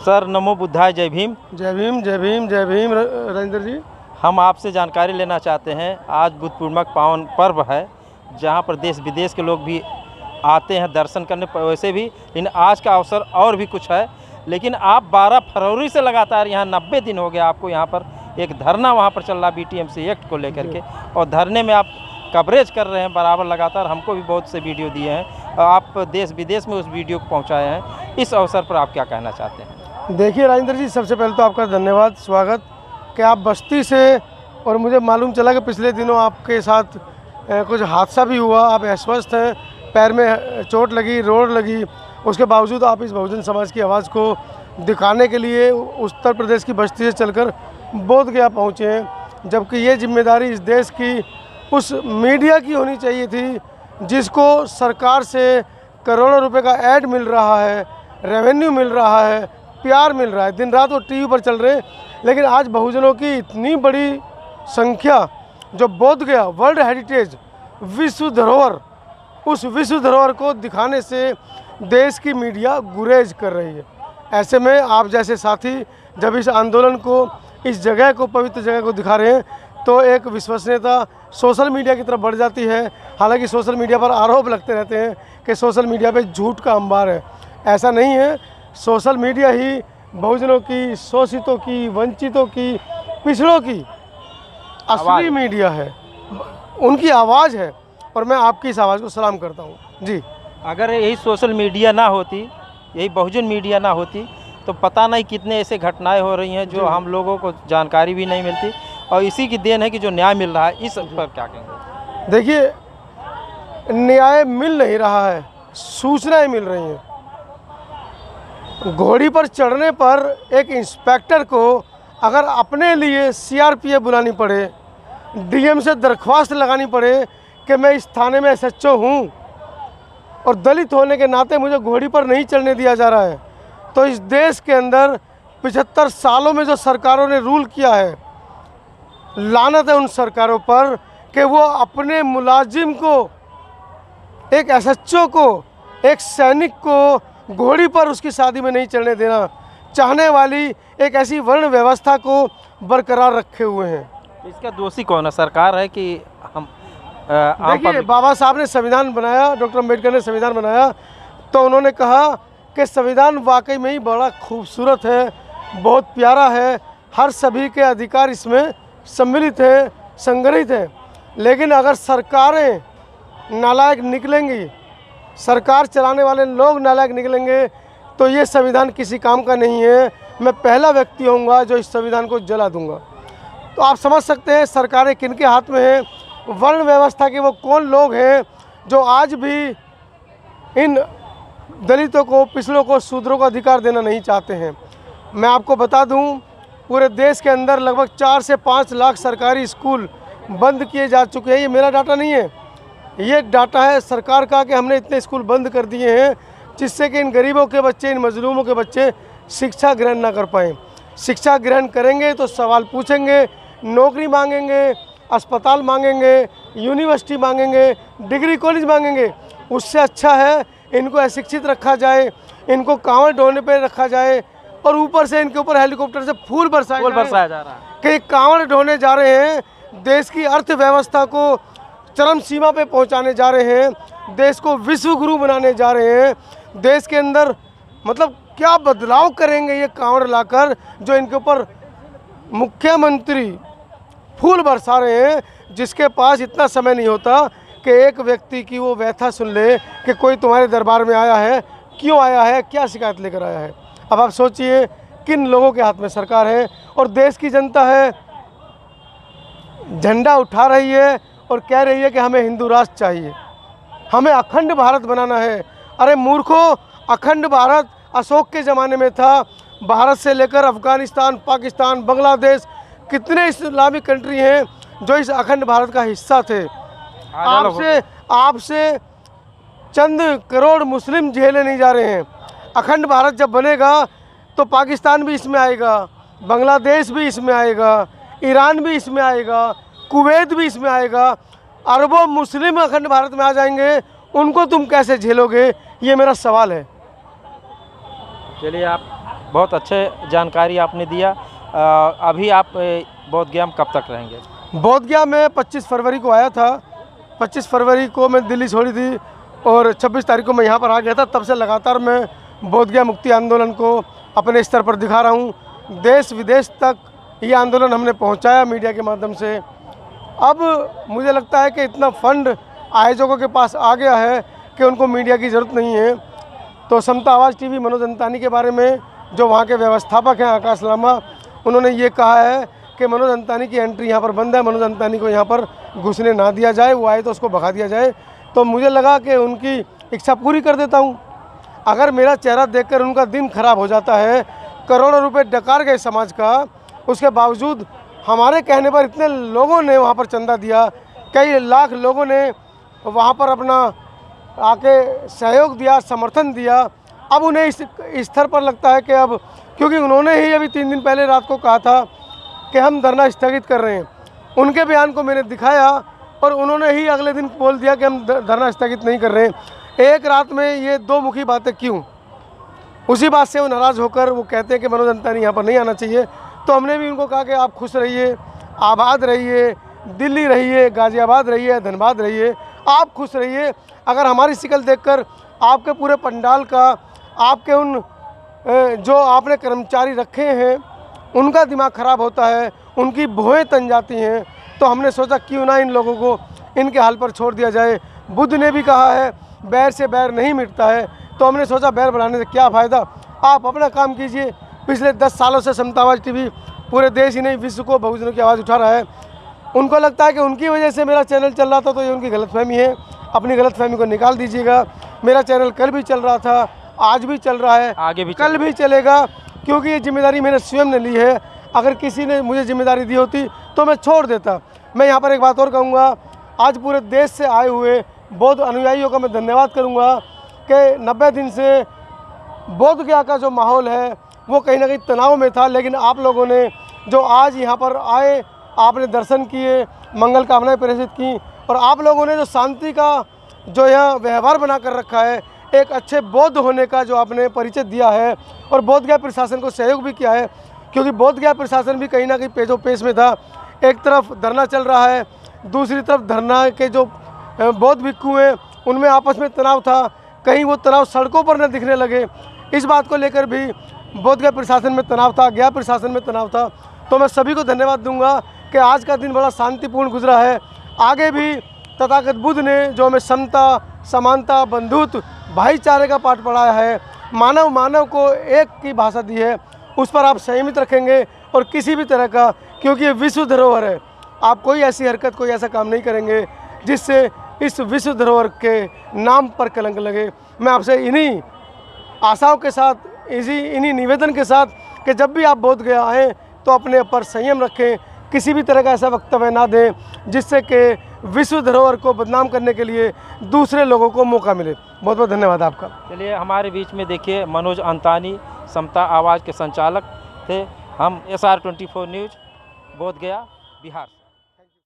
Sir नमो बुद्धाय, जय भीम। जय भीम जय भीम जय भीम राजेंद्र जी। हम आपसे जानकारी लेना चाहते हैं, आज बुद्ध पूर्णिमा का पावन पर्व है, जहां पर देश विदेश के लोग भी आते हैं दर्शन करने, वैसे भी लेकिन आज का अवसर और भी कुछ है। लेकिन आप 12 फरवरी से लगातार यहाँ 90 दिन हो गया आपको यहाँ पर एक धरना वहाँ पर चल रहा BTMC एक्ट को लेकर के, और धरने में आप कवरेज कर रहे हैं बराबर लगातार। हमको भी बहुत से वीडियो दिए हैं और आप देश विदेश में उस वीडियो को पहुँचाए हैं। इस अवसर पर आप क्या कहना चाहते हैं? देखिए राजेंद्र जी, सबसे पहले तो आपका धन्यवाद, स्वागत कि आप बस्ती से, और मुझे मालूम चला कि पिछले दिनों आपके साथ कुछ हादसा भी हुआ, आप अस्वस्थ हैं, पैर में चोट लगी, रोड लगी, उसके बावजूद आप इस बहुजन समाज की आवाज़ को दिखाने के लिए उत्तर प्रदेश की बस्ती से चलकर बोध गया पहुँचे हैं। जबकि ये जिम्मेदारी इस देश की उस मीडिया की होनी चाहिए थी जिसको सरकार से करोड़ों रुपए का ऐड मिल रहा है, रेवेन्यू मिल रहा है, प्यार मिल रहा है, दिन रात वो टीवी पर चल रहे हैं। लेकिन आज बहुजनों की इतनी बड़ी संख्या जो बोध गया वर्ल्ड हेरिटेज विश्व धरोहर, उस विश्व धरोहर को दिखाने से देश की मीडिया गुरेज कर रही है। ऐसे में आप जैसे साथी जब इस आंदोलन को, इस जगह को, पवित्र जगह को दिखा रहे हैं, तो एक विश्वसनीयता सोशल मीडिया की तरफ बढ़ जाती है। हालांकि सोशल मीडिया पर आरोप लगते रहते हैं कि सोशल मीडिया पे झूठ का अंबार है, ऐसा नहीं है। सोशल मीडिया ही बहुजनों की, शोषितों की, वंचितों की, पिछड़ों की असली मीडिया है, उनकी आवाज़ है, और मैं आपकी इस आवाज़ को सलाम करता हूँ जी। अगर यही सोशल मीडिया ना होती, यही बहुजन मीडिया ना होती, तो पता नहीं कितने ऐसे घटनाएं हो रही हैं जो हम लोगों को जानकारी भी नहीं मिलती, और इसी की देन है कि जो न्याय मिल रहा है। इस पर क्या कहेंगे? देखिए, न्याय मिल नहीं रहा है, सूचनाएं मिल रही हैं। घोड़ी पर चढ़ने पर एक इंस्पेक्टर को अगर अपने लिए CRPF बुलानी पड़े, DM से दरख्वास्त लगानी पड़े कि मैं इस थाने में SHO हूँ और दलित होने के नाते मुझे घोड़ी पर नहीं चढ़ने दिया जा रहा है, तो इस देश के अंदर 75 सालों में जो सरकारों ने रूल किया है, लानत है उन सरकारों पर कि वो अपने मुलाजिम को, एक SHO को, एक सैनिक को घोड़ी पर उसकी शादी में नहीं चढ़ने देना चाहने वाली एक ऐसी वर्ण व्यवस्था को बरकरार रखे हुए हैं। इसका दोषी कौन है, सरकार है कि हम? देखिए, बाबा साहब ने संविधान बनाया, डॉक्टर अम्बेडकर ने संविधान बनाया, तो उन्होंने कहा कि संविधान वाकई में ही बड़ा खूबसूरत है, बहुत प्यारा है, हर सभी के अधिकार इसमें सम्मिलित है, संग्रहित है। लेकिन अगर सरकारें नालायक निकलेंगी, सरकार चलाने वाले लोग नालायक निकलेंगे, तो ये संविधान किसी काम का नहीं है। मैं पहला व्यक्ति होऊंगा जो इस संविधान को जला दूंगा। तो आप समझ सकते हैं सरकारें किनके हाथ में हैं, वर्ण व्यवस्था के वो कौन लोग हैं जो आज भी इन दलितों को, पिछड़ों को, शूद्रों को अधिकार देना नहीं चाहते हैं। मैं आपको बता दूं, पूरे देश के अंदर लगभग 4 से 5 लाख सरकारी स्कूल बंद किए जा चुके हैं। ये मेरा डाटा नहीं है, ये डाटा है सरकार का कि हमने इतने स्कूल बंद कर दिए हैं जिससे कि इन गरीबों के बच्चे, इन मजलूमों के बच्चे शिक्षा ग्रहण ना कर पाएँ। शिक्षा ग्रहण करेंगे तो सवाल पूछेंगे, नौकरी मांगेंगे, अस्पताल मांगेंगे, यूनिवर्सिटी मांगेंगे, डिग्री कॉलेज मांगेंगे। उससे अच्छा है इनको अशिक्षित रखा जाए, इनको कांवड़ ढोने पे रखा जाए, और ऊपर से इनके ऊपर हेलीकॉप्टर से फूल बरसाया जा रहा है कि कांवड़ ढोने जा रहे हैं, देश की अर्थव्यवस्था को चरम सीमा पे पहुंचाने जा रहे हैं, देश को विश्व गुरु बनाने जा रहे हैं। देश के अंदर मतलब क्या बदलाव करेंगे ये कांवड़ लाकर, जो इनके ऊपर मुख्यमंत्री फूल बरसा रहे हैं, जिसके पास इतना समय नहीं होता कि एक व्यक्ति की वो व्यथा सुन ले कि कोई तुम्हारे दरबार में आया है, क्यों आया है, क्या शिकायत लेकर आया है। अब आप सोचिए किन लोगों के हाथ में सरकार है, और देश की जनता है झंडा उठा रही है और कह रही है कि हमें हिंदू राष्ट्र चाहिए, हमें अखंड भारत बनाना है। अरे मूर्खों, अखंड भारत अशोक के ज़माने में था। भारत से लेकर अफ़गानिस्तान, पाकिस्तान, बांग्लादेश, कितने इस्लामिक कंट्री हैं जो इस अखंड भारत का हिस्सा थे। आपसे चंद करोड़ मुस्लिम झेले नहीं जा रहे हैं। अखंड भारत जब बनेगा तो पाकिस्तान भी इसमें आएगा, बांग्लादेश भी इसमें आएगा, ईरान भी इसमें आएगा, कुवैत भी इसमें आएगा। अरबों मुस्लिम अखंड भारत में आ जाएंगे, उनको तुम कैसे झेलोगे, ये मेरा सवाल है। चलिए, आप बहुत अच्छे जानकारी आपने दिया। अभी आप बोध गया में कब तक रहेंगे? बोध गया में 25 फरवरी को आया था। 25 फरवरी को मैं दिल्ली छोड़ी थी और 26 तारीख को मैं यहाँ पर आ गया था। तब से लगातार मैं बोध गया मुक्ति आंदोलन को अपने स्तर पर दिखा रहा हूँ। देश विदेश तक ये आंदोलन हमने पहुँचाया मीडिया के माध्यम से। अब मुझे लगता है कि इतना फंड आयोजकों के पास आ गया है कि उनको मीडिया की ज़रूरत नहीं है। तो समता आवाज़ टीवी मनोज अंतानी के बारे में जो वहाँ के व्यवस्थापक हैं आकाश लामा, उन्होंने ये कहा है कि मनोज अंतानी की एंट्री यहाँ पर बंद है, मनोज अंतानी को यहाँ पर घुसने ना दिया जाए, वो आए तो उसको भगा दिया जाए। तो मुझे लगा कि उनकी इच्छा पूरी कर देता हूँ। अगर मेरा चेहरा देखकर उनका दिन खराब हो जाता है, करोड़ों रुपए डकार गए समाज का, उसके बावजूद हमारे कहने पर इतने लोगों ने वहाँ पर चंदा दिया, कई लाख लोगों ने वहाँ पर अपना आके सहयोग दिया, समर्थन दिया। अब उन्हें इस स्तर पर लगता है कि अब, क्योंकि उन्होंने ही अभी 3 दिन पहले रात को कहा था कि हम धरना स्थगित कर रहे हैं, उनके बयान को मैंने दिखाया और उन्होंने ही अगले दिन बोल दिया कि हम धरना स्थगित नहीं कर रहे हैं। एक रात में ये दो मुखी बातें क्यों? उसी बात से वो नाराज़ होकर वो कहते हैं कि मनोज अंतानी यहाँ पर नहीं आना चाहिए। तो हमने भी उनको कहा कि आप खुश रहिए, आबाद रहिए, दिल्ली रहिए, गाज़ियाबाद रहिए, धनबाद रहिए, आप खुश रहिए। अगर हमारी शिकल देखकर आपके पूरे पंडाल का, आपके उन जो आपने कर्मचारी रखे हैं उनका दिमाग ख़राब होता है, उनकी भुएँ तन जाती हैं, तो हमने सोचा क्यों ना इन लोगों को इनके हाल पर छोड़ दिया जाए। बुद्ध ने भी कहा है बैर से बैर नहीं मिटता है, तो हमने सोचा बैर बढ़ाने से क्या फ़ायदा, आप अपना काम कीजिए। पिछले 10 सालों से समता आवाज़ टीवी पूरे देश ही नहीं विश्व को बहुजनों की आवाज़ उठा रहा है। उनको लगता है कि उनकी वजह से मेरा चैनल चल रहा था, तो ये उनकी गलतफहमी है। अपनी गलतफहमी को निकाल दीजिएगा। मेरा चैनल कल भी चल रहा था, आज भी चल रहा है, आगे भी कल भी चलेगा, क्योंकि ये जिम्मेदारी मैंने स्वयं ने ली है। अगर किसी ने मुझे जिम्मेदारी दी होती तो मैं छोड़ देता। मैं यहाँ पर एक बात और कहूँगा, आज पूरे देश से आए हुए बौद्ध अनुयायियों का मैं धन्यवाद करूँगा कि 90 दिन से बोध गया का जो माहौल है वो कहीं ना कहीं तनाव में था, लेकिन आप लोगों ने जो आज यहाँ पर आए, आपने दर्शन किए, मंगल कामनाएं प्रेषित की, और आप लोगों ने जो शांति का जो यहाँ व्यवहार बना कर रखा है, एक अच्छे बौद्ध होने का जो आपने परिचय दिया है, और बोध गया प्रशासन को सहयोग भी किया है, क्योंकि बोध गया प्रशासन भी कहीं ना कहीं पेचो पेश में था। एक तरफ धरना चल रहा है, दूसरी तरफ धरना के जो बौद्ध भिक्खु हैं उनमें आपस में तनाव था, कहीं वो तनाव सड़कों पर न दिखने लगे। इस बात को लेकर भी बोध गया प्रशासन में तनाव था, गया प्रशासन में तनाव था। तो मैं सभी को धन्यवाद दूंगा कि आज का दिन बड़ा शांतिपूर्ण गुजरा है। आगे भी तथागत बुद्ध ने जो हमें समता, समानता, बंधुत्व, भाईचारे का पाठ पढ़ाया है, मानव मानव को एक की भाषा दी है, उस पर आप संयमित रखेंगे और किसी भी तरह का, क्योंकि ये विश्व धरोहर है, आप कोई ऐसी हरकत, कोई ऐसा काम नहीं करेंगे जिससे इस विश्व धरोहर के नाम पर कलंक लगे। मैं आपसे इन्हीं आशाओं के साथ, इन्हीं निवेदन के साथ कि जब भी आप बोध गया आएँ तो अपने ऊपर संयम रखें, किसी भी तरह का ऐसा वक्तव्य ना दें जिससे कि विश्व धरोहर को बदनाम करने के लिए दूसरे लोगों को मौका मिले। बहुत बहुत धन्यवाद आपका। चलिए, हमारे बीच में देखिए मनोज अंतानी समता आवाज़ के संचालक थे। हम SR 24 न्यूज़ बोध गया, बिहार।